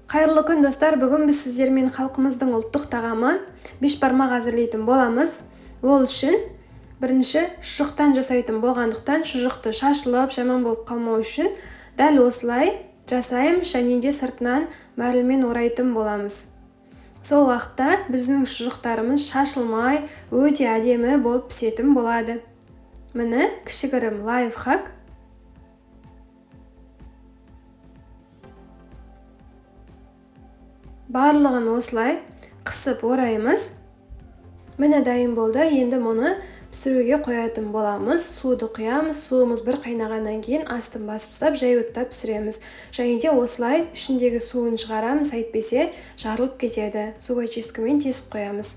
Қайырлы күн достар, бүгін біз сіздермен халқымыздың ұлттық тағамы бешбармақ әзірлейтін боламыз. Ол үшін бірінші шұжықтан жасайтын болғандықтан шұжықты шашылып жаман болып қалмау үшін дәл осылай жасаймыз және де сыртынан мәрілмен орайтын боламыз. Сол уақытта біздің шұжықтарымыз шашылмай өте әдемі болып пісетін болады. Міне кішігірім лайфхак. Барлығын осылай қысып ораймыз. Міне дайын болды. Енді мұны пісіруге қоятын боламыз. Суды құямыз. Суымыз бір қайнағаннан кейін астын басып тастап, жай отта пісіреміз. Және де осылай ішіндегі суын шығарамыз, әйтпесе жарылып кетеді. Су очисткамен тесіп қоямыз.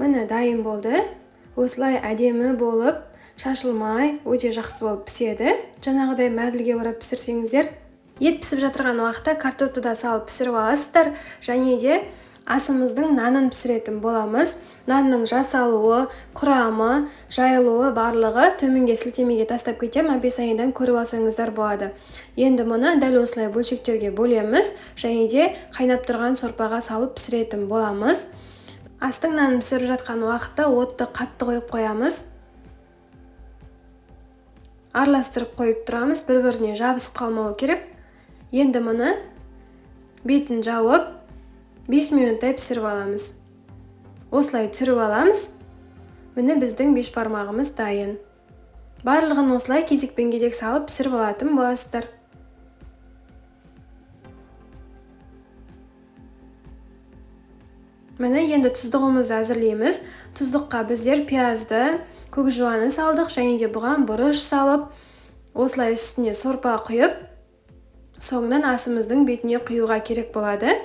Міне дайын болды. Осылай әдемі болып, шашылмай, өте жақсы болып піседі. Жаңағыдай мәрліге орап пісірсеңіздер, ет пісіп жатырған уақытта картопты да салып пісіріп аласыздар. Және де асымыздың нанын пісіретін боламыз. Нанның жасалуы, құрамы, жайылуы барлығы төменге сілтемеге тастап кетем, апесайдан көріп алсаңыздар болады. Енді мұны дәл осылай бөлшектерге бөлеміз және де қайнап тұрған сорпаға салып пісіретін боламыз. Астың нанын пісіріп жатқан уақытта отты қатты қойып қоямыз. Араластырып қойып тұрамыз, бір-біріне жабысып қалмауы керек. Енді мұны бетін жауып 5 минуттай пісіріп аламыз. Осылай түсіріп аламыз. Міне біздің бешбармағымыз дайын. Барлығын осылай кезекпен кезек салып пісіріп алатын боласыздар. Міне енді тұздығымызды әзірлейміз. Тұздыққа біздер пиязды, көк жуаны салдық және де бұған бұрыш салып, осылай үстіне сорпа құйып, соңынан асымыздың бетіне құюға керек болады.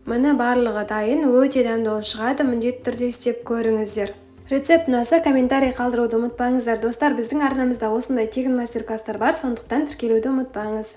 Міне барлығы дайын, өте дәмді болып шығады, міндетті түрде істеп көріңіздер. Рецепт ұнаса комментарий қалдыруды ұмытпаңыздар. Достар, біздің арнамызда осындай тегін мастер-класстар бар, сондықтан тіркелуді ұмытпаңыз.